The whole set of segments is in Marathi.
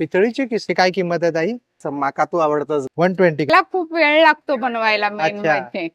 पितळीची किस्ती काय किंमत आहे ताई? माका तू आवडतच 120. त्याला खूप वेळ लागतो बनवायला मेन अच्छा. म्हणजे.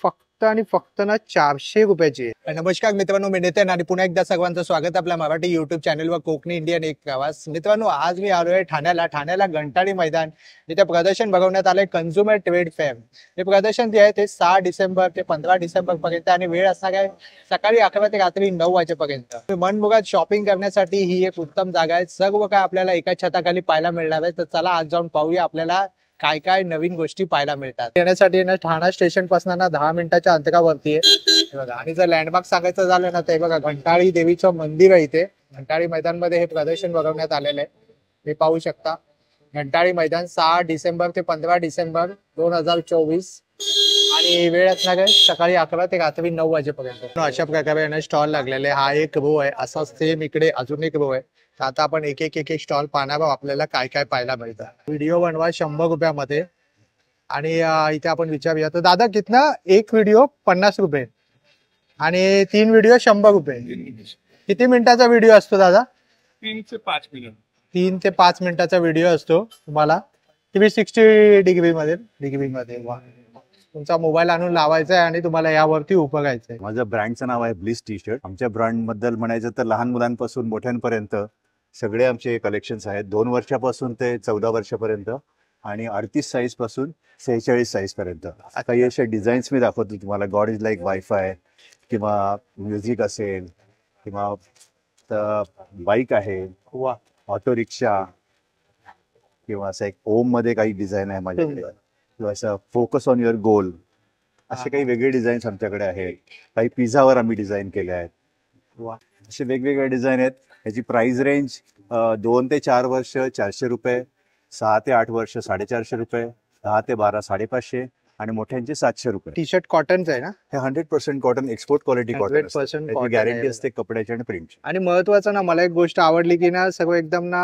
फक्त आणि फक्त ना 400 रुपयाची. नमस्कार मित्रांनो, मी नितीन आणि पुन्हा एकदा सर्वांचं स्वागत आपल्या मराठी युट्यूब चॅनलवर कोकणी इंडियन एक प्रवास. मित्रांनो, आज मी आलोय ठाण्याला घंटाळी मैदान, जिथे प्रदर्शन भरवण्यात आलंय कंझ्युमर ट्रेड फेअर. हे प्रदर्शन जे आहे ते 6 डिसेंबर ते 15 डिसेंबर पर्यंत आणि वेळ असणार आहे सकाळी 11 ते रात्री 9 वाजेपर्यंत. मनमुराद शॉपिंग करण्यासाठी ही एक उत्तम जागा आहे. सर्व काय आपल्याला एका छताखाली पाहायला मिळणार आहे. तर चला आज जाऊन पाहूया आपल्याला काय काय नवीन गोष्टी पाहायला मिळतात. येण्यासाठी ना ठाणा स्टेशन पासून ना 10 मिनिटाच्या अंतरावरती आहे बघा. आणि जर लँडमार्क सांगायचं झालं ना तर बघा, घंटाळी देवीचं मंदिर आहे इथे. घंटाळी मैदान मध्ये हे प्रदर्शन भरवण्यात आलेलं आहे. हे पाहू शकता. घंटाळी मैदान 6 डिसेंबर ते 15 डिसेंबर 2024 आणि वेळ असणार आहे सकाळी 11 ते रात्री 9 वाजेपर्यंत. अशा प्रकारे स्टॉल लागलेले. हा एक रो आहे. असा सेम इकडे अजून एक रो आहे. आता आपण एक एक स्टॉल पाहणार आहोत. आपल्याला काय काय पाहायला मिळतं. व्हिडिओ बनवा 100 रुपयामध्ये. आणि इथे आपण विचारूया. तर दादा, कितना एक व्हिडिओ 50 रुपये आणि 3 व्हिडिओ 100 रुपये. किती मिनिटाचा व्हिडिओ असतो दादा? 3 ते 5 मिनिट. 3 ते 5 मिनिटाचा व्हिडिओ असतो तुम्हाला 360 डिग्री मध्ये. वा. तुमचा मोबाईल आणून लावायचा आहे आणि तुम्हाला यावरती उपयोगायचं आहे. माझं ब्रँडचं नाव आहे ब्लिस टी शर्ट. आमच्या ब्रँड बद्दल म्हणायचं तर लहान मुलांपासून मोठ्यांपर्यंत सगळे आमचे कलेक्शन्स आहेत. 2 वर्षापासून ते 14 वर्षापर्यंत आणि 38 साईज पासून 46 साईज पर्यंत. काही अशा डिझाईन्स मी दाखवतो तुम्हाला. गॉड इज लाईक वायफाय किंवा म्युझिक असेल किंवा बाईक आहे, वा. ऑटो रिक्षा किंवा असं एक ओम मध्ये काही डिझाईन आहे माझ्याकडे किंवा असं फोकस ऑन युअर गोल असे काही वेगळे डिझाईन्स आमच्याकडे आहेत. काही पिझ्झावर आम्ही डिझाईन केले आहेत. वा. असे वेगवेगळे डिझाईन आहेत. याची प्राइस रेंज 2 ते 4 वर्ष 400 रुपये, 6 ते 8 वर्ष 450 रुपये, 10 ते 12 550 आणि मोठ्यांचे 700 रुपये. टी शर्ट कॉटनचं आहे ना? हे 100% cotton, export quality cotton. 100% cotton guarantee आहे. असते कपड्याची आणि प्रिंटची. आणि महत्वाचं ना, मला एक गोष्ट आवडली की ना, सगळं एकदम ना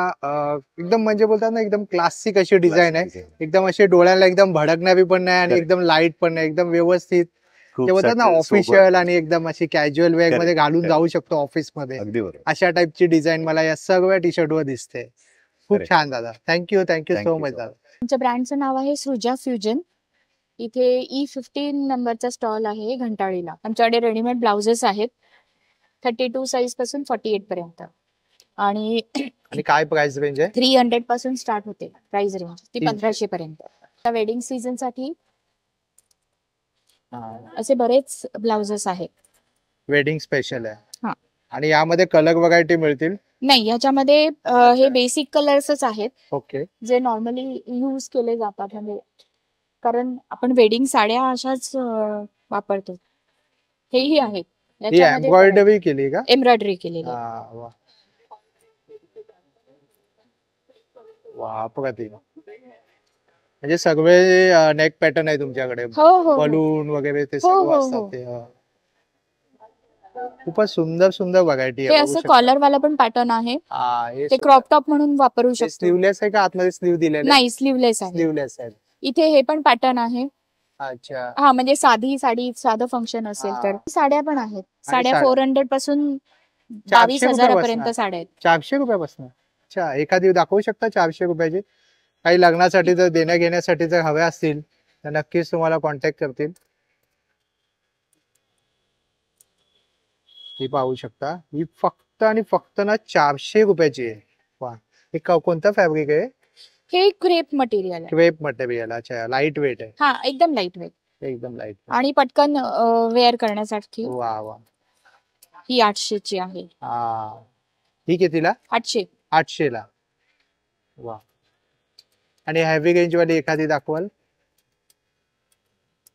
एकदम म्हणजे बोलतात ना, एकदम क्लासिक अशी डिझाईन आहे. एकदम अशी डोळ्याला एकदम भडकणारी पण नाही आणि एकदम लाईट पण नाही. एकदम व्यवस्थित ते बोलतात ना, ऑफिशियल आणि एकदम अशी कॅज्युअल वेअर मध्ये घालून जाऊ शकतो ऑफिस मध्ये. अगदी बरोबर. अशा टाइपची डिझाईन मला या सगळ्या टी शर्ट वर दिसते. खूप Correct. छान दादा. थँक्यू सो मच दादा. आमच्या ब्रँडचं नाव आहे सृजा फ्युजन. इथे E15 नंबरचा स्टॉल आहे घंटाळीला. आमच्याकडे रेडीमेड ब्लाउजेस आहेत 32 साईज पासून 48 पर्यंत आणि आणि काय प्राइस रेंज आहे? 300 पासून स्टार्ट होते प्राइस रेंज, ती 1500 पर्यंत. वेडिंग सीझन साठी असे बरेच ब्लाउजेस आहेत. वेडिंग स्पेशल आहे. हा. आणि यामध्ये कलर व्हरायटी मिळतील? नाही, ह्याच्यामध्ये हे बेसिक कलर्सच आहेत ओके. जे नॉर्मली यूज केले जातात. म्हणजे कारण आपण वेडिंग साड्या अशाच वापरतो. हेही आहेत. एम्ब्रॉयडरी केली का? एम्ब्रॉयडरी केलेली. वा. वा, अप्रतिम. म्हणजे सगळे नेक पॅटर्न आहे तुमच्याकडे? हो. बलून वगैरे ते हो, सर्व हो, असतात हो. ते. खूपच सुंदर व्हरायटी हे असं कॉलर वाला पण पॅटर्न आहे. आहे. ते क्रॉप टॉप म्हणून वापरू शकतो. स्लीवलेस आहे का आतमध्ये स्लीव दिलेले? नाही, स्लीवलेस आहे. स्लीवलेस आहे. इथे हे पण पॅटर्न आहे. अच्छा. हा, म्हणजे साधी साडी, साधं फंक्शन असेल तर. साड्या पण आहेत. साड्या 400 पासून 22,000 पर्यंत साड्या आहेत. 400 रुपयापासून? अच्छा. एखादी दाखवू शकता 400 रुपयाची? काही लग्नासाठी जर देण्या घेण्यासाठी जर हव्या असतील तर नक्कीच तुम्हाला कॉन्टॅक्ट करतील. ही पाहू शकता. ही फक्त आणि फक्त ना 400 रुपयाची आहे. वा. हे कोणतं फॅब्रिक आहे? हे क्रेप मटेरियल आहे. Crepe material. अच्छा. लाईट वेट आहे? हा, एकदम लाईट वेट. एकदम लाईट आणि पटकन वेअर करण्यासाठी. वा वा. ही 800 ची आहे. हा. ही कितीला? 800. 800 ला. वा. आणि हेवी रेंज वाली एखादी दाखवाल?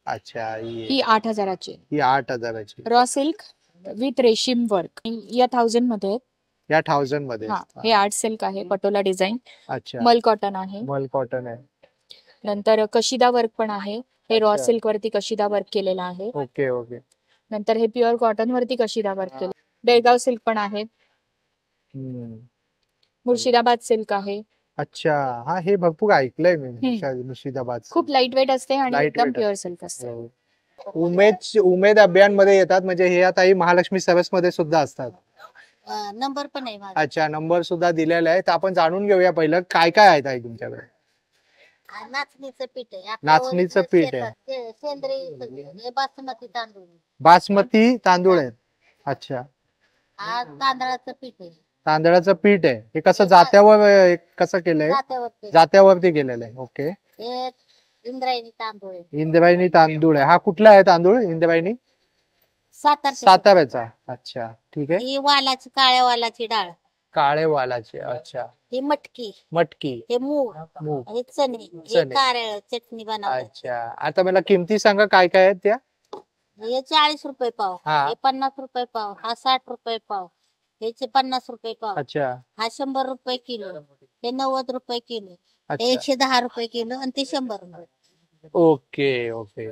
अच्छा. ही 8,000 ची. ही 8,000 ची. रॉ सिल्क विथ रेशीम वर्क. या 1000 मध्ये. या 1000 मध्ये. हे आर्ट सिल्क आहे, पटोला डिझाईन. अच्छा. मल कॉटन आहे. मल कॉटन आहे. नंतर कशिदा वर्क पण आहे. हे रॉ सिल्क वरती कशिदा वर्क केलेला आहे. Okay okay. नंतर हे प्युअर कॉटन वरती कशिदा वर्क केलं. बेळगाव सिल्क पण आहे. मुर्शिदाबाद सिल्क आहे. अच्छा. हा, हे भरपूर ऐकलंय मी. मुर्शिदाबाद खूप लाईट वेट असते आणि एकदम प्युअर सिल्क असते. उमेद अभियान मध्ये येतात म्हणजे हे आता महालक्ष्मी सरस मध्ये सुद्धा असतात. नंबर पण आहे माझा. अच्छा, नंबर सुद्धा दिलेला आहे. तर आपण जाणून घेऊया पहिलं काय काय आहे ताई तुमच्याकडे. नाचणीचं पीठ आहे. नाचणीचं पीठ आहे. सेंद्रिय हे बासमती तांदूळ आहे. बासमती तांदूळ आहेत. अच्छा, तांदळाचं पीठ आहे. तांदळाचं पीठ आहे. हे कसं जात्यावर कसं केलंय? जात्यावरती. जात्यावरती केलेलं आहे. ओके. हे इंद्रायणी तांदूळ आहे. इंद्रायणी तांदूळ आहे. हा कुठला आहे तांदूळ इंद्रायणी? साताऱ्याचा. अच्छा, ठीक आहे. ही वालाची, काळ्या वालाची डाळ. काळे वालाचे. अच्छा, ही मटकी. मटकी, हे मूग. मूग. हे चणे. हे चणे. कारळ चटणी बनवतात. अच्छा, आता मला किमती सांगा काय काय आहेत त्या. हे 40 रुपये पाव. हा. हे 50 रुपये पाव. हा 60 रुपये पाव. ह्याचे 50 रुपये पाव. अच्छा, हा 100 रुपये किलो. हे 90 रुपये किलो. हे अच्छा. 110 रुपये किलो आणि ते 100 रुपये. ओके ओके,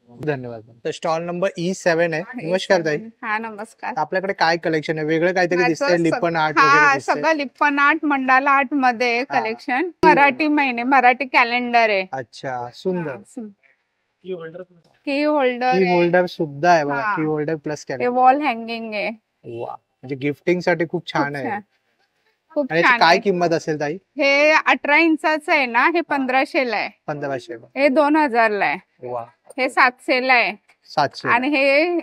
धन्यवाद. तर स्टॉल नंबर E7 आहे. नमस्कार ताई. हा नमस्कार. आपल्याकडे काय कलेक्शन आहे? वेगळं काहीतरी माझं दिसतंय, लिपण आर्ट हा वगैरे दिसतंय. सगळं लिप्पन आर्ट, मंडाला आर्ट मध्ये कलेक्शन. मराठी महिने, मराठी कॅलेंडर आहे. अच्छा, सुंदर. की होल्डर की होल्डर सुद्धा आहे बघा. हा. की होल्डर प्लस हे कॅलेंडर. वॉल हँगिंग आहे. वा, म्हणजे गिफ्टिंग साठी खूप छान खूप आहे. छान. खूप आणि याची छान काय आहे. किंमत असेल ताई? हे 18 इंचाचं आहे ना, हे 1500 ला आहे. 1500. हे 2000 ला आहे. वा, हे 700 ला आहे 700. आणि हे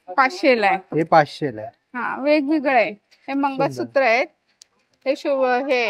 500 ला आहे. हे 500 ला आहे. हा, वेगवेगळे आहे. हे मंगळसूत्र आहेत. हे शुभ हे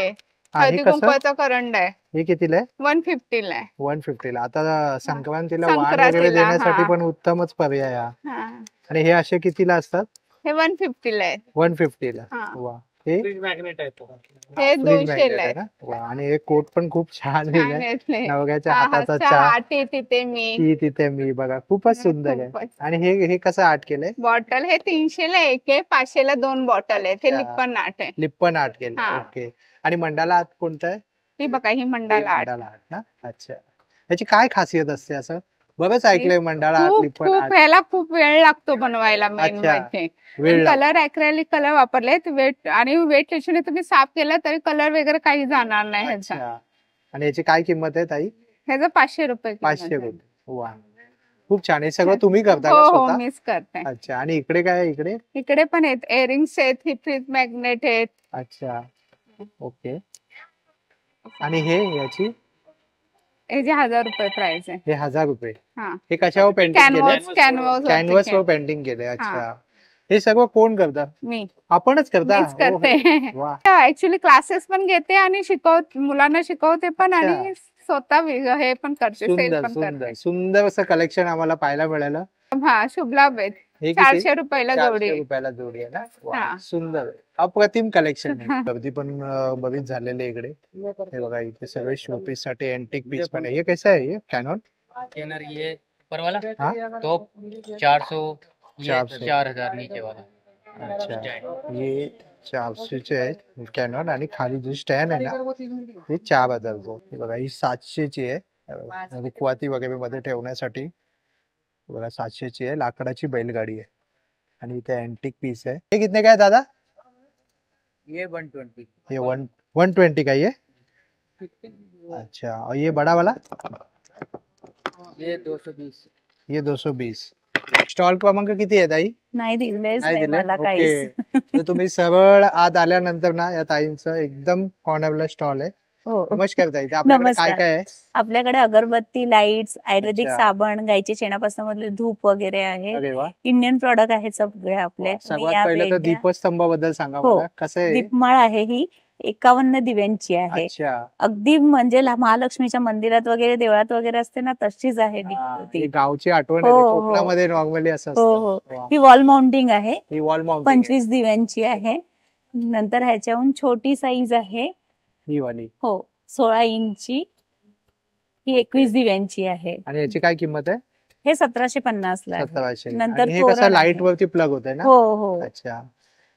हा, हे हळदी कसं? कुंकवाचा करंड आहे. हे कितीला आहे? 150 ला आहे. 150 ला. आता संक्रांतीला वाण वगैरे संक्रांतीला, देण्यासाठी हा. पण उत्तमच पर्याय हा. हा. आणि हे असे कितीला असतात? हे 150 ला आहे. 150 ला. हा. वा, हे मॅग्नेट आहे तो. हे फ्रीज 200 मॅग्नेट ला आहे आहे. ना? वा, आणि हे कोट पण खूप छान छान लिहिलंय. आहेत हे. नवऱ्याच्या हा, हाताचा चहा, चहा, टी तिथे मी. ती तिथे मी. बघा, खूपच सुंदर आहे. खूपच. आणि हे कसं आर्ट केलंय? बॉटल हे 300 ला एक आहे, 500 ला 2 बॉटल आहेत. हे अच्छा. लिप्पन आर्ट आहे. लिप्पन आर्ट केलं. हा. ओके. आणि मंडाला आर्ट कोणतं आहे? ही बघा, ही मंडाला आर्ट. मंडाला आर्ट ना. अच्छा, याची काय खासियत असते? असं बरंच ऐकलंय मंडाला आर्ट, खूप लिप्पन खूप आर्ट. ह्याला खूप वेळ लागतो बनवायला मेन अच्छा. म्हणजे. वेळ लागतो. कलर अॅक्रेलिक कलर वापरलेत. वेट आणि वेट टेन्शन तुम्ही साफ केला तरी कलर वगैरे काही जाणार नाही ह्याचा. अच्छा. आणि याची काय किंमत आहे ताई? ह्याचं 500 रुपये किंमत 500 आहे. रुपये. वा, खूप छान. हे सगळं तुम्ही करता का हो हो, स्वतः? मीच करते. अच्छा. आणि इकडे काय आहे? इकडे इकडे पण आहेत इयरिंग्स आहेत, ही फ्रीज मॅग्नेट आहेत. अच्छा, ओके. आणि हे याची हे जे 1000 रुपये प्राइस आहे. हे 1000 रुपये. हा, हे कशावर पेंटिंग केलंय? कॅनव्हास कॅनव्हास वर पेंटिंग केलंय. अच्छा, हे सर्व कोण करतात? मी आपणच करता? मीच करते. हो, वा. ऍक्च्युली क्लासेस पण घेते आणि मुलांना शिकवते पण अच्छा. आणि स्वतः हे पण करते, सेल सुंदर पण सुंदर करते. सुंदर असं कलेक्शन आम्हाला पाहायला मिळालं. हा, शुभ लाभ आहेत. हे किती? 400 रुपयाला 400 जोडी. रुपयाला जोडी आहे ना. वा, हा. सुंदर, अप्रतिम कलेक्शन आहे. गर्दी पण बरीच झालेली आहे इकडे. हे बघा, इथे सगळे शोपीस साठी एंटिक पीस पण आहे. हे कसं आहे? हे कॅनॉन स्कैनर ये ऊपर वाला हाँ? तो 400, ये 400. 4000 नीचे वाला। अच्छा, हे 400 चे आहेत कॅनॉन. आणि खाली जो स्टँड आहे ना, हे 4000 चं. हे बघा, ही 700 ची आहे. हे बघा, रुखवाती वगैरे मध्ये ठेवण्यासाठी. हे बघा, 700 ची आहे. लाकडाची बैलगाडी आहे. आणि इथे अँटिक पीस आहे. हे कितने काय दादा? ये 120। ये 120 का ये? अच्छा, और ये बड़ा वाला? ये 220। ये 220. स्टॉल क्रमांक किती आहे ताई? नाही दिलेच नाही नाही दिले? मला ओके. काहीच. तर तुम्ही सरळ आत आल्यानंतर ना, या ताईंचं एकदम कॉर्नरला स्टॉल आहे. हो. नमस्कार ताई. तर आपल्याकडे काय नमस्कार. काय आहे? आपल्याकडे अगरबत्ती, लाईट्स, आयुर्वेदिक अच्छा. साबण, गाईच्या शेणापासून मधले धूप वगैरे आहे. अरे वा. इंडियन प्रॉडक्ट आहेत सगळे आपले. तुम्ही सर्वात या पहिलं तर भेट द्या. दीपस्तंभाबद्दल सांगा हो. मला. कसं आहे? दीपमाळ आहे ही 51 दिव्यांची आहे. अच्छा. अगदी म्हणजे महालक्ष्मीच्या मंदिरात वगैरे देवळात वगैरे असते ना, तशीच आहे हा, ती. ही गावची आठवण हो, आहे. हो. कोकणामध्ये नॉर्मली असं हो असतं. हो, वा. ही वॉल माउंटिंग आहे. ही वॉल माउंटिंग 25 दिव्यांची आहे. नंतर ह्याच्याहून छोटी साईज आहे. ही वाली. हो, 16 इंची. ही 21 दिव्यांची आहे. आणि याची काय किंमत आहे? हे 1750 ला आहे. 1700. नंतर आणि हे कसं तोरण लाईट आहे. वरती प्लग होत आहे ना? हो हो. अच्छा.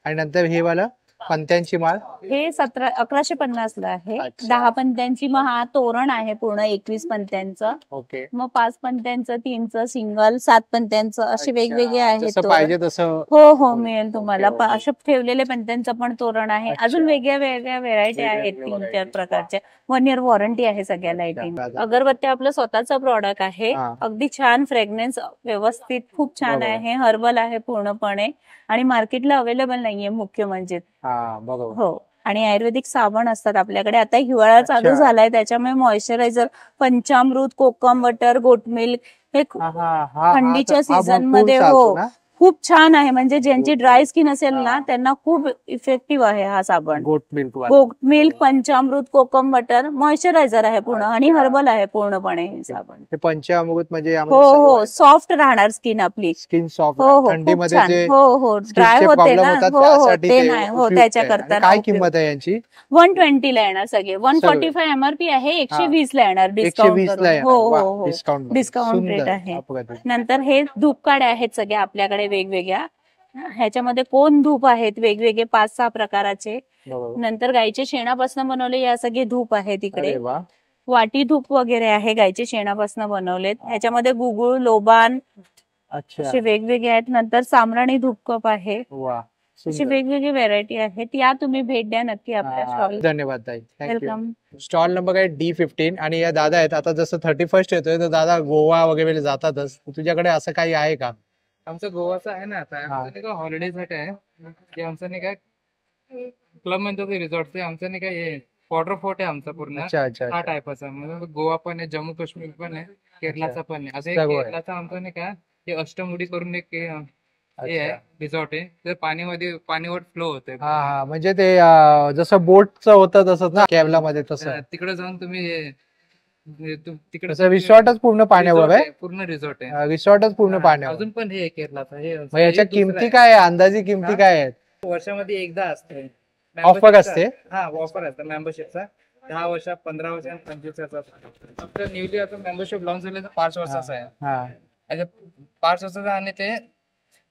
आणि नंतर हे वाला पंत्यांची माळ हे 1150 ला आहे. अच्छा. 10 पंत्यांची मग हा तोरण आहे पूर्ण 21 पंत्यांचं. ओके. मग 5 पंत्यांचं, 3चं सिंगल, 7 पंत्यांचं असे वेगवेगळे आहेत जसं तोरण. पाहिजे तसं. हो हो मिळेल तुम्हाला. Okay, okay. अशा ठेवलेले पंत्यांचं पण तोरण आहे. अच्छा. अजून वेगळ्या वेगळ्या व्हेरायटी आहेत, वेगवेगळ्या 3-4 variety. प्रकारच्या. 1 इयर वॉरंटी आहे सगळ्या लाईटिंग. दादा. अगरबत्ती आपलं स्वतःचं प्रॉडक्ट आहे. हा. अगदी छान फ्रेग्रन्स व्यवस्थित खूप छान बरोबर. आहे. हर्बल आहे पूर्णपणे आणि मार्केटला अवेलेबल नाहीये मुख्य म्हणजे. हा बरोबर. हो. आणि आयुर्वेदिक साबण असतात आपल्याकडे. आता हिवाळा चालू अच्छा. झालाय त्याच्यामुळे मॉइश्चरायझर, पंचामृत, कोकम वॉटर, गोट मिल्क हे हा, हा, हा, थंडीच्या हा सीझन भरपूर मध्ये चालतो हो ना? खूप छान आहे. म्हणजे ज्यांची ड्राय स्किन असेल ना त्यांना खूप इफेक्टिव्ह आहे हा साबण. गोट मिल्क वाला. गोट मिल्क, पंचामृत, कोकम वॉटर, मॉइश्चरायझर आहे पूर्ण आणि हर्बल आहे पूर्णपणे हे साबण. हे पंचामृत म्हणजे हो हो सॉफ्ट राहणार स्किन आपली. Skin soft. हो हो खूप थंडीमध्ये छान. जे हो हो ड्राय स्किनचे होते प्रॉब्लेम ना. होतात हो हो त्यासाठी ते ते नाही हो उपयुक्त त्याच्या आहे. आणि करता काय किंमत आहे यांची? 120 ला येणार सगळे. 145 एमआरपी आहे. 120 ला येणार डिस्काउंट 120 ला करून. हो वा, हो हो डिस्काउंट डिस्काउंट रेट आहे. नंतर हे धूप काड्या आहेत सगळ्या आपल्याकडे वेगवेगळ्या. ह्याच्यामध्ये कोण धूप आहेत वेगवेगळे 5-6 प्रकाराचे. नंतर गाईच्या शेणापासून बनवले या सगळे धूप आहेत इकडे. अरे वा. वाटी धूप वगैरे आहे गाईच्या शेणापासून बनवलेत. ह्याच्यामध्ये गुगुळ, लोबान अच्छा. असे वेगवेगळे आहेत. नंतर सामराणी धूप कप आहे. वा. अशी सुंदर. वेगवेगळी व्हेरायटी आहेत. या तुम्ही भेट द्या नक्की आपल्या हा, स्टॉल. धन्यवाद ताई. थँक्यू. वेलकम. स्टॉल नंबर आहे D15 आणि या दादा आहेत. आता जसं 31st येतोय तर दादा गोवा वगैरे जातातच. तुझ्याकडे असं काही आहे का? आमचं गोवाचं आहे ना आता. हा. आमचं नाही का हॉलिडेसाठी आहे. ते आमचं नाही काय क्लब म्हणतो ते रिसॉर्ट. आमचं नाही काय हे वॉटर फोर्ट आहे आमचा पूर्ण. अच्छा अच्छा हा अच्छा. टाईपचा म्हणजे गोवा पण आहे, जम्मू काश्मीर पण आहे, केरलाचा पण आहे. असं एक सगळं आहे. केरलाचा आमचं नाही का हे अष्टमुडी करून एक हे आहे अच्छा. रिसॉर्ट आहे. तर पाणीवर फ्लो होतंय. हा हा म्हणजे ते जसं बोटचं होतं तसंच ना केरला मध्ये तसं. तिकडे जाऊन तुम्ही तिकडे तसं रिसॉर्टच पूर्ण पाण्यावर आहे. पूर्ण रिसॉर्ट आहे. रिसॉर्टच पूर्ण पाण्यावर. अजून पण हे केरलाचं हे मग याच्या हे दुसरं किमती आहे. काय आहे? अंदाजे किमती काय आहेत? वर्षामध्ये एकदा असते ऑफर असते? हा ऑफर असतं मेंबरशिपचा. 10 वर्ष, 15 वर्ष आणि 25 वर्षाचा. आपलं न्यूली आता मेंबरशिप लॉन्च झालं तर 5 वर्षाचं आहे. हा. आणि 5 वर्षाचं आणि ते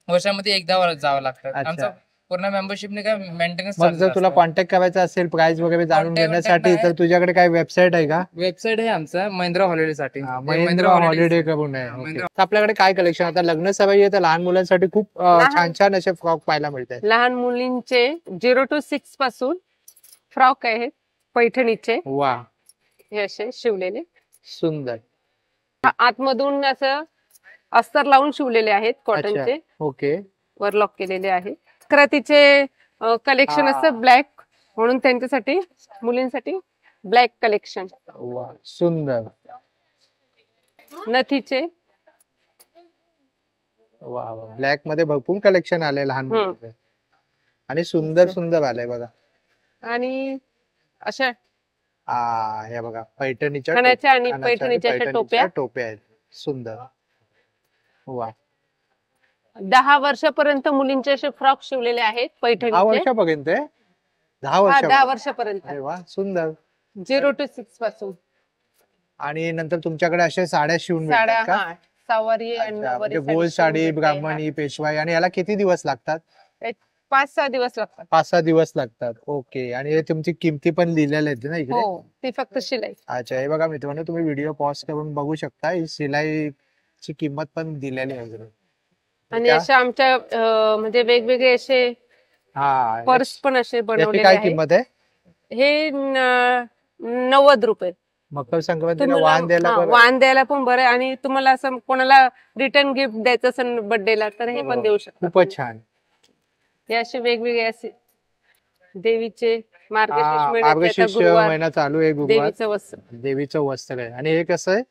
वर्षामध्ये एकदा जावं लागतं. अच्छा. आमचं पूर्ण मेंबरशिपने काय मेंटेनन्स. मग जर तुला कॉन्टॅक्ट करायचा असेल प्राइस वगैरे जाणून Contact घेण्यासाठी आहे. तर तुझ्याकडे काय वेबसाईट आहे का? वेबसाईट आहे आमचा महिंद्रा हॉलिडेसाठी. महिंद्रा हॉलिडे करून आहे. महिंद्रा. Okay. तर आपल्याकडे काय कलेक्शन आता लग्न सराई आहे तर लहान मुलांसाठी खूप छान छान असे फ्रॉक पाहायला मिळतात. लहान मुलींचे 0 to 6 पासून फ्रॉक आहेत पैठणीचे. वा हे असे शिवलेले सुंदर. आतमधून असं अस्तर लावून शिवलेले आहेत कॉटनचे. ओके. वर लॉक केलेले आहे. करातीचे कलेक्शन असतं ब्लॅक म्हणून त्यांच्यासाठी मुलींसाठी ब्लॅक कलेक्शन. वा सुंदर. नथीचे वा ब्लॅक मध्ये भरपूर कलेक्शन आले लहान मुलांचे. आणि सुंदर सुंदर आलंय बघा. आणि अशा हे बघा पैठणीच्या खणाच्या आणि खणाच्या आणि पैठणीच्या अशा पैठणीच्या टोप्या. टोप्या आहेत. सुंदर. वा 10 वर्षापर्यंत मुलींचे असे फ्रॉक शिवलेले आहेत 10 पैठणीचे. वर्षापर्यंत आहे? 10 10 वर्षापर्यंत. वर्षापर्यंत अरे वा सुंदर. 0 to 6 पासून. आणि नंतर तुमच्याकडे अशा साड्या शिवून साड्या मिळतात का? हा सवारी आणि अच्छा, नऊवारी म्हणजे गोल साडी, शिवून मिळते. ब्राह्मणी, पेशवाई आणि याला किती दिवस लागतात? 5-6 दिवस लागतात. 5-6 दिवस लागतात. ओके. आणि हे तुमची किमती पण लिहिलेल्या आहेत ना इकडे? हो ती फक्त शिलाई. अच्छा हे बघा मित्रांनो तुम्ही व्हिडिओ पॉज करून बघू शकता. ही शिलाईची किंमत पण दिलेली आहे इकडे. आणि अशा आमच्या म्हणजे वेगवेगळे असे हा पर्स पण असे याची बनवलेले काय आहेत. किंमत आहे? हे 90 रुपये. मकर संक्रांतीला तुम्हाला वाण द्यायला बरं. वाण द्यायला पण बरं आहे. आणि तुम्हाला असं कोणाला रिटर्न गिफ्ट द्यायचं असेल बर्थडेला तर हे पण देऊ शकता. खूपच छान. हे असे वेगवेगळे असे देवीचे मार्गशीर्ष महिना चालू आहे गुरुवार. देवीचं वस्त्र. देवीचं वस्त्र आहे. आणि हे कसं आहे?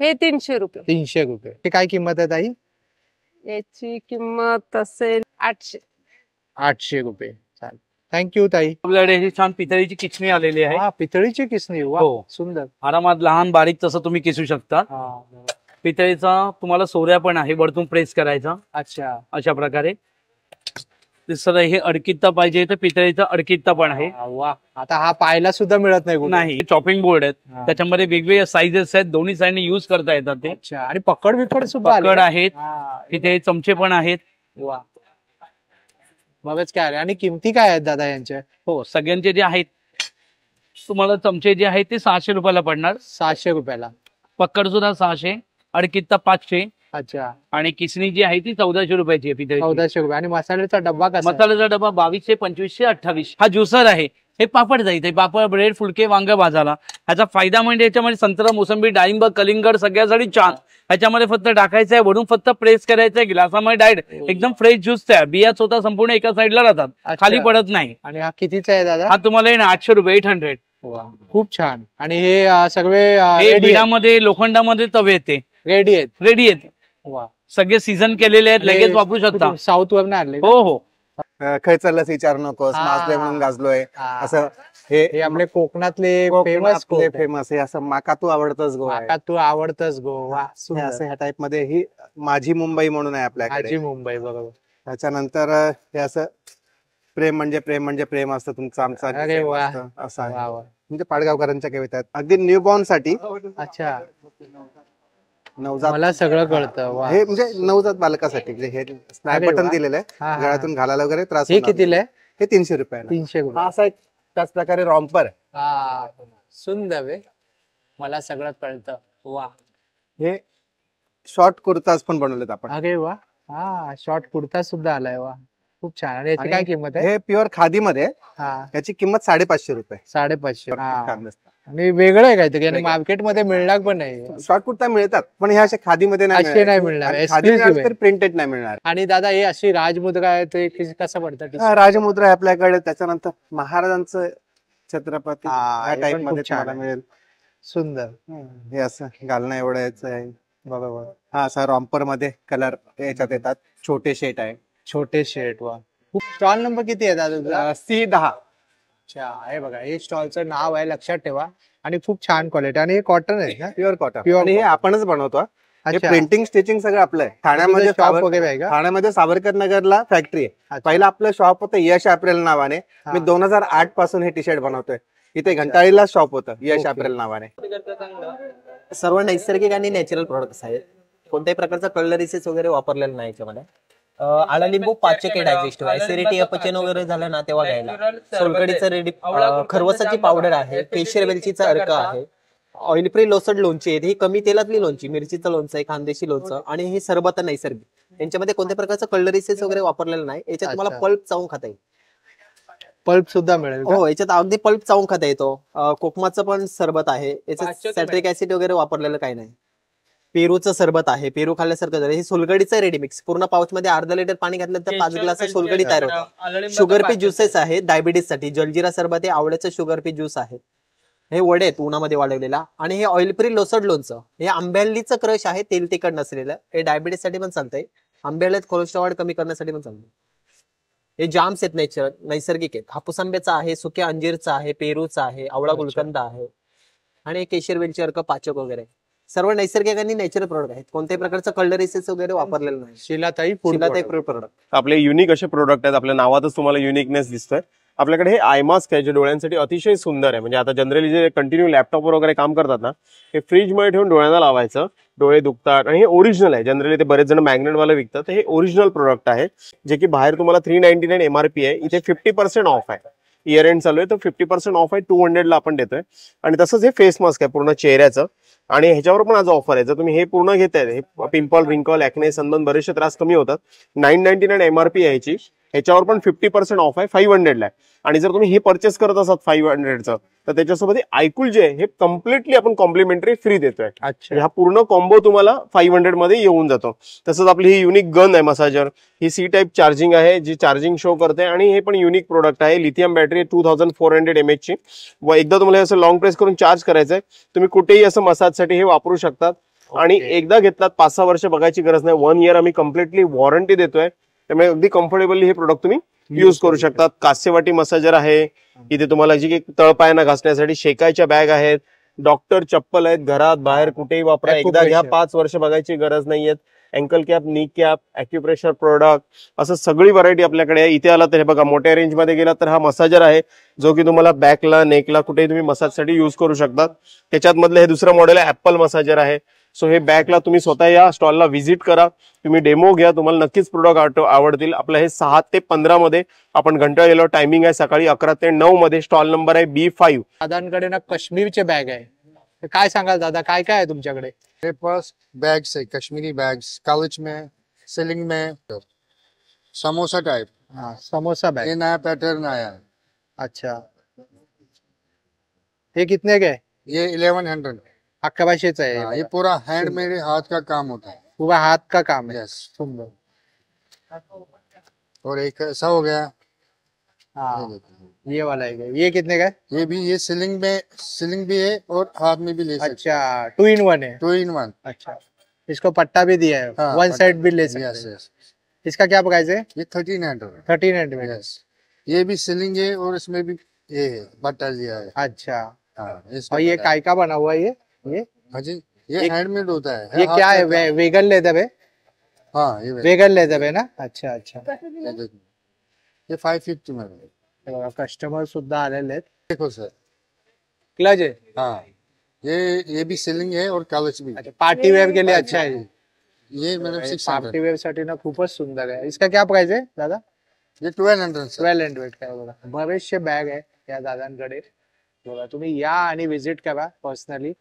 हे 300 रुपये. 300 रुपये. हे काय किंमत आहे ताई? याची किंमत असेल 800. 800 रुपये. चालेल. थँक्यू ताई. आपल्याकडे ही छान पितळीची किसणी आलेली आहे. हा पितळीची किसणी. वा हो. सुंदर. आरामात लहान बारीक तसं तुम्ही किसू शकता. पितळीचा तुम्हाला सोऱ्या पण आहे वरतून प्रेस करायचा. अच्छा अशा प्रकारे. दुसरं हे अडकित्ता पाहिजे तर पितळीचा अडकित्ता पण आहे. वा आता हा पाहायला सुद्धा मिळत नाही कुठे. नाही चॉपिंग बोर्ड आहेत. त्याच्यामध्ये वेगवेगळे साईजेस आहेत. दोन्ही साईडने युज करता येतात ते. अच्छा आणि पकड बिकड सुद्धा पकड आहेत. इथे चमचे पण आहेत. वा मगच काय आले. आणि किमती काय आहेत दादा यांच्या? हो, सगळ्यांचे जे आहेत तुम्हाला चमचे जे आहेत ते 600 रुपयाला पडणार. 600 रुपयाला. पक्कड सुद्धा 600, अडकित्ता 500. अच्छा. आणि किसणी जी आहे ती 1400 रुपयाची आहे पितळेची. 1400 रुपये. आणि मसाल्याचा डब्बा कसा? मसाल्याचा डबा 2200, 2500, 2800. हा ज्युसर आहे. हे पापड जाईल, पापड, ब्रेड, फुलके, वांग भाजाला. ह्याचा फायदा म्हणजे याच्यामध्ये संत्रा, मोसंबी, डाळिंब, कलिंगड सगळ्यासाठी छान. ह्याच्यामध्ये फक्त टाकायचं आहे, वरून फक्त प्रेस करायचं आहे ग्लासामध्ये डायरेक्ट एकदम फ्रेश ज्यूस तयार. बिया स्वतः संपूर्ण एका साईडला राहतात, खाली पडत नाही. आणि हा कितीचा आहे दादा? हा तुम्हाला आहे ना 800 रुपये, 800. खूप छान. आणि हे सगळे हे बिडामध्ये लोखंडामध्ये तवे येते, रेडी आहेत. रेडी आहेत. सगळे सीझन केलेले आहेत, लगेच वापरू शकता. साऊथ वरून आणले? हो हो. खय चाललंस विचारू नकोस, मासले म्हणून गाजलोय असं. हे आपले कोकणातले फेमस आहे असं. माका तू आवडतच गो, माका तू आवडतच गो. वा, असं ह्या टाइप मध्ये. ही माझी मुंबई म्हणून आहे आपल्याकडे. माझी मुंबई, बरोबर. त्याच्यानंतर हे असं प्रेम म्हणजे प्रेम म्हणजे प्रेम असतं तुमचं आमचं असं आहे. म्हणजे पाडगावकरांच्या कविता आहेत अगदी न्यूबॉर्न साठी. अच्छा. नवजात, मला सगळं कळतं. हे म्हणजे नवजात बालकासाठी. हे स्नॅप बटन दिलेलं आहे गळ्यातून घालायला वगैरे त्रास. हे कितीला आहे? हे 300 रुपयाला. 300 रुपये. हा असा एक त्याच प्रकारे रॉम्पर. सुंदर आहे. मला सगळं कळतं. वा. हे शॉर्ट कुर्ताज पण बनवलेत आपण. अरे वा. हा, शॉर्ट कुर्ता सुद्धा आलाय. वा, खूप छान. आणि याची काय किंमत आहे? हे प्युअर खादी मध्ये. याची किंमत 550 रुपये. 550. आणि वेगळं आहे काहीतरी, आणि मार्केटमध्ये मिळणार पण नाही. शॉर्ट कुर्ता मिळतात पण हे असे खादीमध्ये नाही मिळणार, प्रिंटेड नाही मिळणार. आणि दादा हे अशी राजमुद्रा आहे ते कसं पडतं? राजमुद्रा आहे आपल्याकडे. त्याच्यानंतर महाराजांचं छत्रपती टाइप मध्ये छान मिळेल. सुंदर. हे असं घालणं एवढं याचं आहे. बरोबर. हा असा रॉम्पर मध्ये कलर याच्यात येतात. छोटे शेट आहे. छोटे शेट. वा. स्टॉल नंबर किती आहे दादा? C10. अच्छा. हे बघा, हे स्टॉलचं नाव आहे, लक्षात ठेवा. आणि खूप छान क्वालिटी. आणि हे कॉटन आहे ना? Pure cotton. आणि हे आपणच बनवतो. हे प्रिंटिंग स्टिचिंग सगळं आपलं आहे. ठाण्यामध्ये शॉप वगैरे आहे का? ठाण्यामध्ये सावरकर नगरला फॅक्टरी आहे. पहिलं आपलं शॉप होतं यश अप्रेल नावाने. मी 2008 पासून हे टी शर्ट बनवतोय. इथे घंटाळीला शॉप होतं यश अप्रेल नावाने. सर्व नैसर्गिक आणि नॅचरल प्रोडक्ट्स आहेत. कोणत्याही प्रकारचा कलरिसेस वगैरे वापरलेला नाही याच्यामध्ये. आला लिंबू 5 डायजेस्टिव्ह, ऍसिडिटी अपचन वगैरे झालं ना तेव्हा घ्यायला. सोलकडीचं रेडी, खरवसाची पावडर आहे, केशर वेलचीचा अर्क आहे, ऑइल फ्री लोसड लोणची आहे, ही कमी तेलातली लोणची, मिरचीचं लोणचं आहे, कांद्याची लोणचं, आणि हे सरबत नैसर्गिक. यांच्यामध्ये कोणत्या प्रकारचं कलरिसेस वगैरे वापरलेलं नाही. याच्यात तुम्हाला पल्प चावून खाता येईल. पल्प सुद्धा मिळेल? हो, याच्यात अगदी पल्प चावून खाता येतो. कोकमाचं पण सरबत आहे. याच्यात सॅट्रिक ऍसिड वगैरे वापरलेलं काही नाही. पेरूचं सरबत आहे, पेरू खाल्ल्यासारखं झालं. हे सोलकडीचं रेडी मिक्स. पूर्ण पाऊच मध्ये अर्धा लिटर पाणी घातलं तर 5 ग्लास सोलकडी तयार होतं. शुगर पी ज्युसेस आहेत डायबिटीस साठी. जलजिरा सरबत हे आवळ्याचं शुगर पी ज्यूस आहे. हे वडे आहेत उन्हामध्ये वाढवलेला. आणि हे ऑइल फ्री लोसड लोणचं, हे आंब्यालीचं क्रश आहे, तेल तिखट नसलेलं. हे डायबिटीस साठी पण चालतंय. आंब्याला कोलेस्ट्रॉल कमी करण्यासाठी पण चालतंय. हे जाम्स आहेत नैसर्गिक आहेत. हापूस आंब्याचा आहे, सुक्या अंजीरचा आहे, पेरूचा आहे, आवळा गुलकंद आहे, आणि केशर वेलची अर्क, पाचक वगैरे. सर्व नैसर्गिक आणि नॅचरल प्रोडक्ट आहेत. कोणत्याही प्रकारचं कलरिसेस वगैरे वापरलेलं नाही. शिलाताई प्रोडक्ट. आपले युनिक असे प्रोडक्ट आहेत. आपल्या नावातच तुम्हाला युनिकनेस दिसतोय. आपल्याकडे हे आय मास्क आहे जे डोळ्यांसाठी अतिशय सुंदर आहे. म्हणजे आता जनरली जे कंटिन्यू लॅपटॉपवर वगैरे काम करतात ना, हे फ्रीजमध्ये ठेवून डोळ्यांना लावायचं, डोळे दुखतात. आणि हे ओरिजिनल आहे. जनरली ते बरेच जण मॅग्नेटवाले विकतात. हे ओरिजिनल प्रोडक्ट आहे जे की बाहेर तुम्हाला 399 MRP आहे. इथे 50% ऑफ आहे. इयर एंड चालू आहे तर 50% ऑफ आहे. 200 ला आपण देतोय. आणि तसंच हे फेस मास्क आहे पूर्ण चेहऱ्याचं. आणि ह्याच्यावर पण आज ऑफर आहे. जर तुम्ही हे पूर्ण घेताय, हे पिंपल, रिंकल, ऍक्ने, सनबर्न बरेचसे त्रास कमी होतात. 999 MRP आहे याची. ह्याच्यावर पण 50% ऑफ आहे. 500 ला आहे. आणि जर तुम्ही हे परचेस करत असाल 500चं तर त्याच्यासोबत आयकूल जे आहे हे कम्प्लिटली आपण कॉम्प्लिमेंटरी फ्री देतोय. हा पूर्ण कॉम्बो तुम्हाला 500 मध्ये येऊन जातो. तसंच आपली ही युनिक गन आहे मसाजर. ही C टाईप चार्जिंग आहे जी चार्जिंग शो करते. आणि हे पण युनिक प्रोडक्ट आहे. लिथियम बॅटरी 2400 mAh ची. व एकदा तुम्हाला असं लॉंग प्रेस करून चार्ज करायचंय. तुम्ही कुठेही असं मसाजसाठी हे वापरू शकतात. आणि एकदा घेतलात 5-6 वर्ष बघायची गरज नाही. 1 year आम्ही कम्प्लिटली वॉरंटी देतोय. त्यामुळे अगदी कम्फर्टेबली हे प्रोडक्ट तुम्ही यूज करू शकतात. कास्यवाटी मसाजर आहे. इथे तुम्हाला जी तळपायांना घासण्यासाठी शेकायच्या बॅग आहेत. डॉक्टर चप्पल आहेत. घरात बाहेर कुठेही वापरा. एकदा घ्या, 5 वर्ष बघायची गरज नाहीये. अँकल कॅप, नी कॅप, ॲक्युप्रेशर प्रोडक्ट, असं सगळी व्हरायटी आपल्याकडे आहे. इथे आला तर हे बघा मोठ्या रेंज मध्ये गेला तर हा मसाजर आहे जो की तुम्हाला बॅकला, नेकला कुठेही तुम्ही मसाजसाठी यूज करू शकतात. त्याच्यात मधलं हे दुसरं मॉडेल आहे ऍपल मसाजर आहे. सो हे बॅकला तुम्ही स्वतः या स्टॉलला व्हिजिट करा, तुम्ही डेमो घ्या, तुम्हाला नक्कीच प्रोडक्ट आवडतील. आपलं हे 6 ते 15 मध्ये आपण घंटाळीला टायमिंग आहे, सकाळी 11 ते 9 मध्ये. स्टॉल नंबर आहे B5. दादांकडे ना काश्मीरचे बॅग आहे, तर काय सांगाल दादा, काय काय आहे तुमच्याकडे? मेरे पास बैग्स है, कश्मीरी बैग्स, कॉलेज में, सीलिंग में, समोसा टाइप। हाँ, समोसा बैग, ये नया पैटर्न आया है। अच्छा, ये कितने के? ये 1100। अक्का भाषेचा आहे? हाँ, ये पूरा हैंड मेरे हाथ का काम होता है, पूरा हाथ का काम है। यस। सुंदर। और एक ऐसा हो गया, हाँ, ये वाला है, ये कितने का है? ये सीलिंग में, सीलिंग भी है और हाथ में भी ले सकते। अच्छा, 2 in 1 है। 2 in 1। अच्छा, इसको पट्टा भी दिया है, हाँ, वन पट्टा। साइड भी ले सकते यस हैं। यस। इसका क्या प्राइस है? ये 1300। 1300 में। यस, ये भी सीलिंग है और इसमें भी ये है, बट्टा दिया है। अच्छा, हाँ, और ये काय का बना हुआ है ये? हाँ जी, ये हैंडमेड होता है। ये हाथ क्या का है? काम। वेगन लेदर है? हाँ, ये वेगन लेदर है ना? अच्छा अच्छा। ये 550 में है। कस्टमर सुद्धा आलेले आहेत. देखो सर, क्लच है? हाँ, ये भी सीलिंग है और कॉलेज भी। अच्छा, पार्टी वेयर के लिए अच्छा है ये मतलब 600। पार्टी वेयर साठी ना खूपच सुंदर आहे. इसका क्या प्राइस है दादा? ये 1200 सर। 1200 का आहे बघा. बरेचसे बॅग आहे या दादांकडे, बघा तुम्ही या आणि विजिट करा पर्सनली.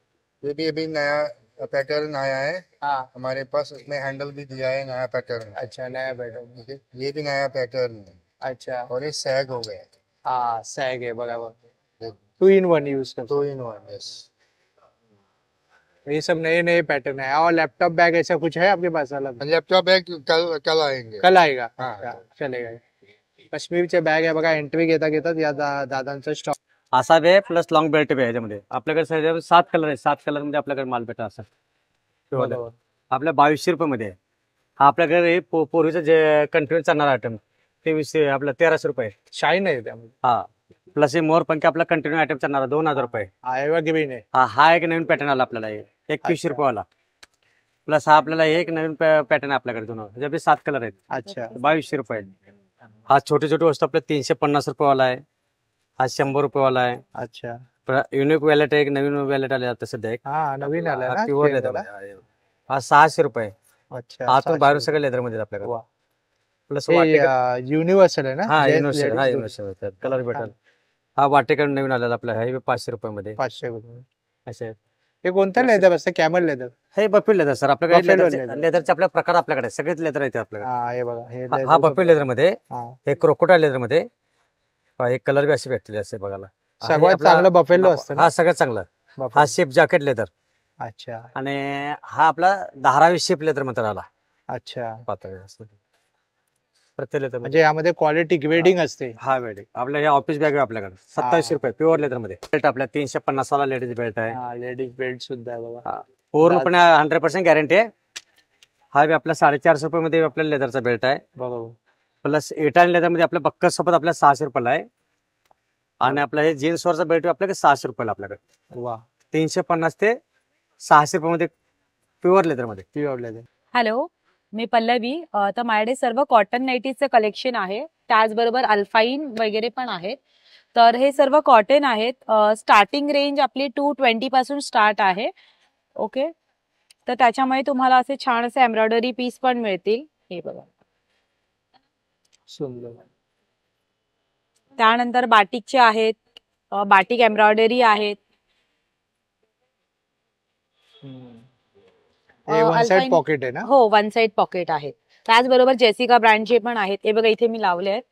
ये भी अभी नया पैटर्न आया है। हाँ, हमारे पास उसमें हैंडल भी दिया है, नया पैटर्न। अच्छा, नया पैटर्न. ये भी नया पैटर्न है। अच्छा, और ये सैग हो गया। हाँ सैग है बराबर. 2 in 1 यूज कर. 2 in 1। यस, ये सब नए नए पैटर्न है. और लैपटॉप बैग ऐसा कुछ है आपके पास अलग? लैपटॉप बैग कल आएंगे। कल आएगा? हाँ। अच्छा, चलेगा. काश्मीरचे बॅग आहे बघा. एंट्री घेता घेतात या दादांचा स्टॉक. असा बी आहे प्लस लॉंग बेल्ट बी आहे याच्यामध्ये. आपल्याकडे सध्या 7 कलर आहे, 7 कलर मध्ये आपल्याकडे माल भेटत असतात. आपल्या 2200 रुपये मध्ये आहे. हा आपल्याकडे पूर्वीचं जे कंटिन्यू चालणार आयटम ते आपलं 1300 रुपये. शाईन आहे त्यामध्ये. हा, प्लस हे मोर पंखे आपला कंटिन्यू आयटम चालणार 2000 रुपये. आहे ग्रीन आहे. हा एक नवीन पॅटर्न आला आपल्याला, 2100 रुपयावाला. प्लस हा आपल्याला एक नवीन पॅटर्न आहे आपल्याकडे जुनं, त्याच्यामध्ये 7 कलर आहेत. अच्छा, 2200 रुपये. हा छोटी छोटी वस्तू आपल्या 350 रुपयावाला आहे. हा 100 रुपयावाला आहे. अच्छा, युनिक वॅलेट एक नवीन वॅलेट आले आता सध्या एक. हा नवीन आलाय ना प्युअर ते लेदर. वाला? हा 600 रुपये. अच्छा, आतून बाहेरून सगळं लेदर मध्ये आपल्याकडे. प्लस युनिव्हर्सल आहे ना? हा युनिव्हर्सल, हा युनिव्हर्सल कलर भेटेल. हा वाटेकडे नवीन आलेला आपला, हे 500 रुपये मध्ये. 500 रुपये. असे हे कोणतं लेदर असतं? Camel leather? हे बफेट लेदर सर. आपल्याकडे लेदरचे आपल्या प्रकार आपल्याकडे सगळेच लेदर आहेत आपल्याकडे. हा, हे बघा, हे हा बफेट लेदर मध्ये, हा. हे क्रोकोडाईल लेदर मध्ये. हे कलर बी असे भेटले असे बघायला. सगळ्यात चांगलं बफेलो असतं ना? हा सगळ्यात चांगलं. हा शेप जॅकेट लेदर. अच्छा, आणि हा आपला 12 शेप लेदर मध्ये आला. अच्छा, पातळ असतं प्रत्येक लेदर म्हणजे यामध्ये क्वालिटी ग्रेडिंग असते. हा वेडिंग आपल्या हे ऑफिस बॅग आहे आपल्याकडे 2700 रुपये प्युअर लेदर मध्ये. बेल्ट आपल्या 350 वाला लेडीज बेल्ट आहे. हा, लेडीज बेल्ट सुद्धा आहे बघा. पूर्णपणे 100% गॅरंटी आहे. हा बी आपला 450 रुपये मध्ये आपल्या लेदरचा बेल्ट आहे. बरोबर. प्लस एटान लेदर मध्ये आपल्या बक्कस सोबत आपल्या 600 रुपयाला आहे. आणि आपला हे जीन्स वरचा बेल्ट आपल्याकडे 600 रुपयाला आपल्याकडे. वा, 350 ते 600 रुपये मध्ये प्युअर लेदर मध्ये. Pure leather. हॅलो, मी पल्लवी. तर माझ्याकडे सर्व कॉटन नाईटीचं कलेक्शन आहे, त्याचबरोबर अल्फाईन वगैरे पण आहेत. तर हे सर्व कॉटन आहेत. स्टार्टिंग रेंज आपली 220 पासून स्टार्ट आहे. ओके, तर त्याच्यामुळे तुम्हाला असे छान असे एम्ब्रॉयडरी पीस पण मिळतील. हे बघा, सुंदर. त्यानंतर बाटिकचे आहेत, बाटिक एम्ब्रॉयडरी आहेत. हे वन साइड पॉकेट आहे ना? हो, वन साइड पॉकेट आहे. त्याचबरोबर जेसिका ब्रँडचे पण आहेत. हे बघा इथे मी लावले आहेत.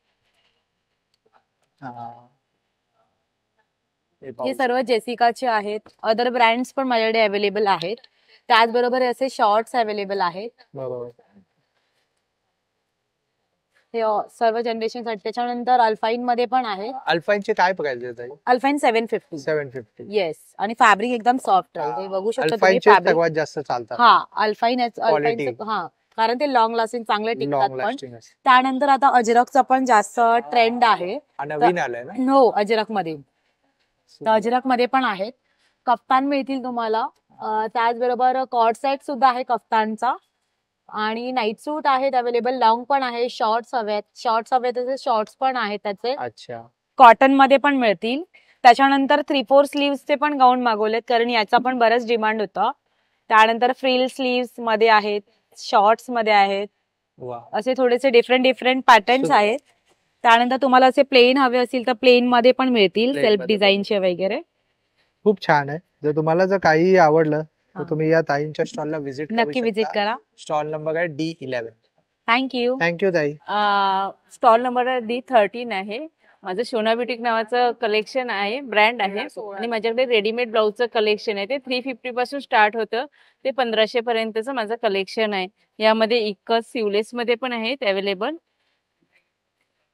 हे सर्व जेसिकाचे आहेत. अदर ब्रँड्स पण माझ्याकडे अवेलेबल आहेत. त्याचबरोबर असे शॉर्ट्स अवेलेबल आहेत. बरोबर. हे सर्व जनरेशन साठी. त्याच्यानंतर अल्फाईन मध्ये पण आहे. अल्फाईनचे काय प्राइस आहे? अल्फाईन 750. 750. येस, आणि फॅब्रिक एकदम सॉफ्ट आहे. हे बघू शकता तुम्ही. अल्फाईनचे सर्वात जास्त चालतात. हा, अल्फाईन हा, कारण ते लॉंग लास्टिंग चांगले टिकतात पण. त्यानंतर आता अजरकचा पण जास्त ट्रेंड आहे. नवीन आलाय ना? हो, अजरक मध्ये. तर अजरक मध्ये पण आहेत. कफ्तान मिळतील तुम्हाला. त्याचबरोबर कॉर्ड सेट सुद्धा आहे कफ्तानचा. आणि नाईट सूट आहेत अवेलेबल. लॉंग पण आहे. शॉर्ट्स हवेत, तसे शॉर्ट्स पण आहेत त्याचे. अच्छा, कॉटन मध्ये पण मिळतील. त्याच्यानंतर 3/4 स्लीव्हचे पण गाऊन मागवलेत, कारण याचा पण बरंच डिमांड होता. त्यानंतर फ्रिल स्लीव्स मध्ये आहेत, शॉर्ट्स मध्ये आहेत, असे थोडेसे डिफरंट पॅटर्न्स आहेत. त्यानंतर तुम्हाला असे प्लेन हवे असतील तर प्लेन मध्ये पण मिळतील, सेल्फ डिझाईनचे वगैरे. खूप छान आहे. जर काही आवडलं तर तुम्ही या ताईंच्या स्टॉलला नक्की विजिट करा. स्टॉल नंबर आहे D11. थँक्यू. ताई. स्टॉल नंबर D13 आहे. माझं शोना ब्युटिक नावाचं कलेक्शन आहे, ब्रँड आहे आणि माझ्याकडे रेडीमेड ब्लाऊजचं कलेक्शन आहे. ते 350 पासून स्टार्ट होतं ते 1500 पर्यंतचं माझं कलेक्शन आहे. यामध्ये इतकं सिवलेस मध्ये पण आहेत अवेलेबल,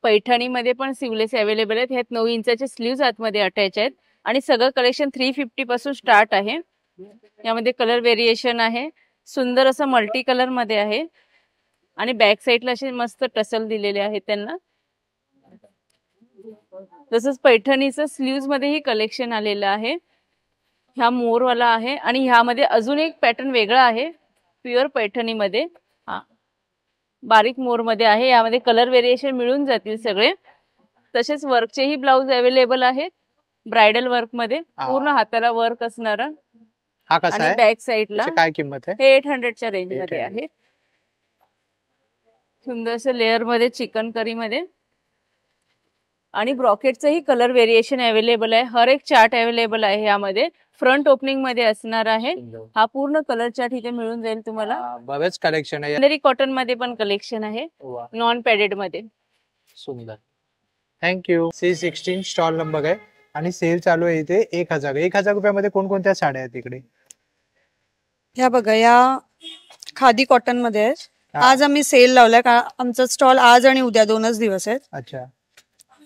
पैठणीमध्ये पण सिवलेस अवेलेबल आहेत. ह्यात 9 इंचाचे स्लीव्ज आतमध्ये अटॅच आहेत आणि सगळं कलेक्शन 350 पासून स्टार्ट आहे. यामध्ये कलर व्हेरिएशन आहे, सुंदर असं मल्टी कलर मध्ये आहे आणि बॅक साईडला असे मस्त टसल दिलेले आहेत त्यांना. तसंच पैठणीचं स्लीव्ज मध्येही कलेक्शन आलेलं आहे. ह्या मोरवाला आहे आणि ह्यामध्ये अजून एक पॅटर्न वेगळा आहे प्युअर पैठणीमध्ये, बारीक मोर मध्ये आहे. यामध्ये कलर व्हेरिएशन मिळून जातील सगळे. तसेच वर्कचेही ब्लाउज अवेलेबल आहेत, ब्रायडल वर्क मध्ये पूर्ण हाताला वर्क असणारा. हा कसा आणि आहे? बॅक साईडला काय किंमत आहे? हे 800च्या रेंज मध्ये आहे. सुंदर लेअर मध्ये चिकन करी मध्ये आणि ब्रॉकेटचंही कलर व्हेरिएशन अवेलेबल आहे. हर एक चार्ट अवेलेबल आहे. यामध्ये फ्रंट ओपनिंग मध्ये असणार आहे. हा पूर्ण कलर चार्ट इथे मिळून जाईल तुम्हाला. बरेच कलेक्शन आहे. कॅनरी कॉटन मध्ये पण कलेक्शन आहे, नॉन पॅडेड मध्ये. सुंदर. थँक्यू. C16 स्टॉल नंबर आहे आणि सेल चालू आहे इथे 1000 रुपयामध्ये कोणकोणत्या साड्या आहेत इकडे? ह्या बघा, या खादी कॉटन मध्ये आहेत. आज आम्ही सेल लावलाय का आमचा स्टॉल आज आणि उद्या 2च दिवस आहेत. अच्छा.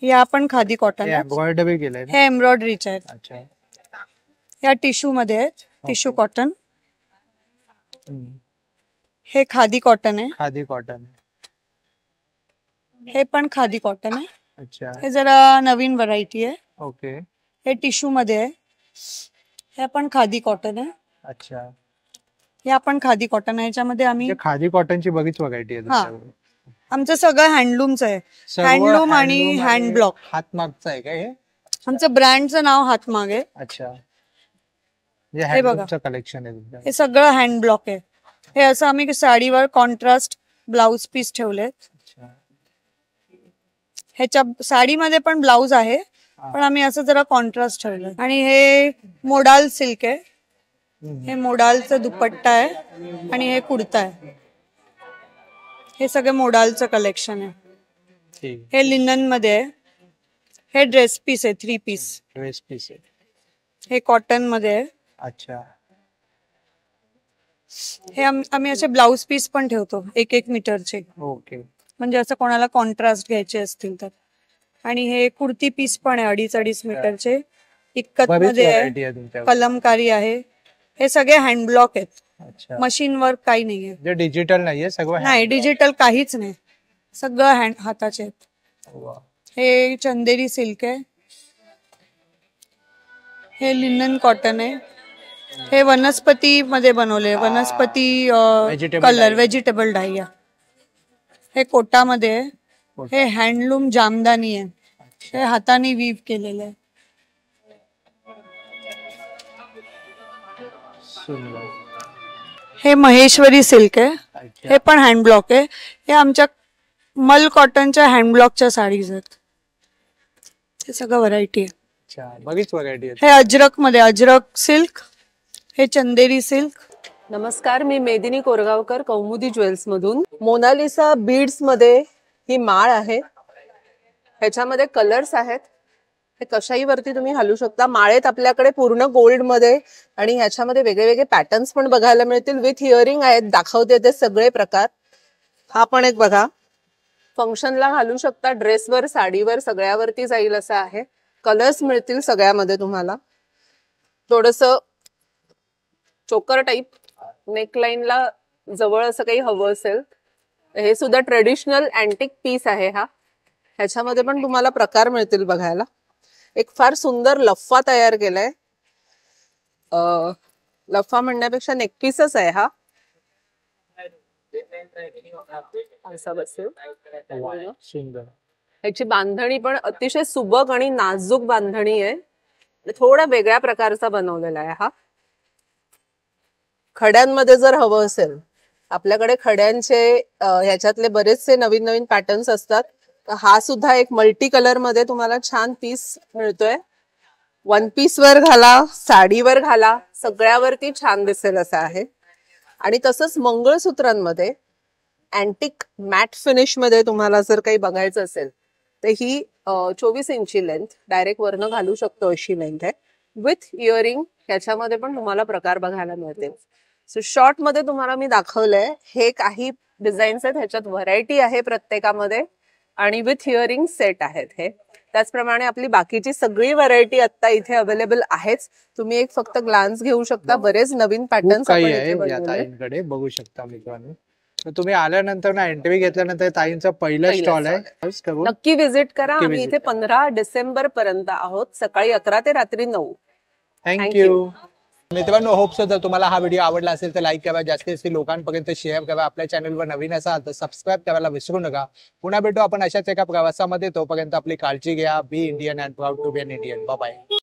या पण खादी कॉटन आहेत. एम्ब्रॉयडरी केलंय ना? हे एम्ब्रॉयडरीचे आहेत. अच्छा. या टिश्यू मध्ये आहेत, टिश्यू कॉटन. हे खादी कॉटन आहे. खादी कॉटन. हे पण खादी कॉटन आहे. अच्छा. हे जरा नवीन व्हरायटी आहे. ओके. हे टिश्यू मध्ये आहे. हे पण खादी कॉटन आहे. अच्छा. हे पण खादी कॉटन आहे. याच्यामध्ये आम्ही खादी कॉटनची बरीच व्हरायटी आहे हा, तुमच्याकडे. आमचं सगळं हँडलूमचं आहे. हँडलूम आणि हँड ब्लॉक. हातमागचं आहे का हे? आमचं ब्रँडचं नाव हातमाग आहे. अच्छा. हे बघा, कलेक्शन आहे तुमचं. हे सगळं हँड ब्लॉक आहे. हे असं आम्ही साडीवर कॉन्ट्रास्ट ब्लाउज पीस ठेवलेत. ह्याच्या साडीमध्ये पण ब्लाउज आहे, पण आम्ही असं जरा कॉन्ट्रास्ट ठेवलं. आणि हे मोडाल सिल्क आहे. हे मोडालचं दुपट्टा आहे आणि हे कुर्ता आहे. हे सगळे मोडालचं कलेक्शन आहे. हे लिनन मध्ये आहे. हे ड्रेस पीस आहे, 3 पीस ड्रेस पीस आहे. हे कॉटन मध्ये आहे. अच्छा. हे आम्ही असे ब्लाउज पीस पण ठेवतो 1-1 मीटरचे. ओके. म्हणजे असं कोणाला कॉन्ट्रास्ट घ्यायचे असतील तर. आणि हे कुर्ती पीस पण आहे 2.5 मीटरचे. इक्कत मध्ये आहे, कलमकारी आहे. हे सगळे हँड ब्लॉक आहेत, मशीन वर्क काही नाहीये. डिजिटल नाहीये सगळं? नाही, डिजिटल काहीच नाही, सगळं हाताचे आहेत. हे चंदेरी सिल्क आहे. हे लिनन कॉटन आहे. हे वनस्पती मध्ये बनवले, वनस्पती कलर, व्हेजिटेबल डाय. हे कोटामध्ये आहे. हे हँडलूम जामदानी आहे. हे हाताने वीव केलेलं आहे. हे महेश्वरी सिल्क आहे. हे पण हँड ब्लॉक आहे. हे आमच्या मल कॉटनच्या हँड ब्लॉकच्या साडीज आहेत. हे सगळं व्हरायटी आहे. बरीच व्हरायटी आहे. हे अजरक मध्ये, अजरक सिल्क. हे चंदेरी सिल्क. नमस्कार, मी मेदिनी कोरगावकर, कौमुदी ज्वेल्स मधून. मोनालिसा बीड्स मध्ये ही माळ आहे. ह्याच्यामध्ये कलर्स आहेत. हे कशाही वरती तुम्ही घालू शकता. माळेत आपल्याकडे पूर्ण गोल्ड मध्ये आणि ह्याच्यामध्ये वेगळे वेगळे पॅटर्न्स पण बघायला मिळतील. विथ हिअरिंग आहेत. दाखवते ते सगळे प्रकार. हा पण एक बघा, फंक्शनला घालू शकता, ड्रेसवर, साडीवर, सगळ्यावरती जाईल असं आहे. कलर्स मिळतील सगळ्यामध्ये तुम्हाला. थोडस चोकर टाईप नेकलाईनला जवळ असं काही हवं असेल. हे सुद्धा ट्रेडिशनल अँटिक पीस आहे हा. ह्याच्यामध्ये पण तुम्हाला प्रकार मिळतील बघायला. एक फार सुंदर लफ्फा तयार केलाय. लफ्फा म्हणण्यापेक्षा नेकपीसच आहे हा. असा बसेल. ह्याची बांधणी पण अतिशय सुबक आणि नाजूक बांधणी आहे. थोडा वेगळ्या प्रकारचा बनवलेला आहे हा. खड्यांमध्ये जर हवं असेल, आपल्याकडे खड्यांचे ह्याच्यातले बरेचसे नवीन नवीन पॅटर्न्स असतात. हा सुद्धा एक मल्टी कलर मध्ये तुम्हाला छान पीस मिळतोय. वन पीस वर घाला, साडीवर घाला, सगळ्यावरती छान दिसेल असं आहे. आणि तसंच मंगळसूत्रांमध्ये अँटिक मॅट फिनिश मध्ये तुम्हाला जर काही बघायचं असेल तर ही 24 इंची लेंथ डायरेक्ट वरनं घालू शकतो अशी लेंथ आहे. विथ इयरिंग ह्याच्यामध्ये पण तुम्हाला प्रकार बघायला मिळतील. सो शॉर्ट मध्ये तुम्हाला मी दाखवलंय. हे काही डिझाईन्स आहेत, ह्याच्यात व्हरायटी आहे प्रत्येकामध्ये आणि विथ इयरिंग सेट आहेत हे. त्याचप्रमाणे आपली बाकीची सगळी व्हरायटी आता इथे अवेलेबल आहेच. तुम्ही एक फक्त ग्लान्स घेऊ शकता. बरेच नवीन पॅटर्न्स काही आहे या ताईंकडे बघू शकता मित्रांनो. तुम्ही आल्यानंतर ना एंट्री घेतल्यानंतर ताईंचा पहिला स्टॉल आहे, नक्की व्हिजिट करा. आम्ही इथे 15 डिसेंबर पर्यंत आहोत, सकाळी 11 ते रात्री 9. थँक्यू. मित्रांनो, होप सो जर तुम्हाला हा व्हिडिओ आवडला असेल तर लाईक करा, जास्तीत जास्त लोकांपर्यंत शेअर करा. आपल्या चॅनलवर नवीन असाल तर सबस्क्राईब करायला विसरू नका. पुन्हा भेटू आपण अशाच एका प्रवासामध्ये. तोपर्यंत आपली काळजी घ्या. Be Indian and proud to be an Indian. Bye bye.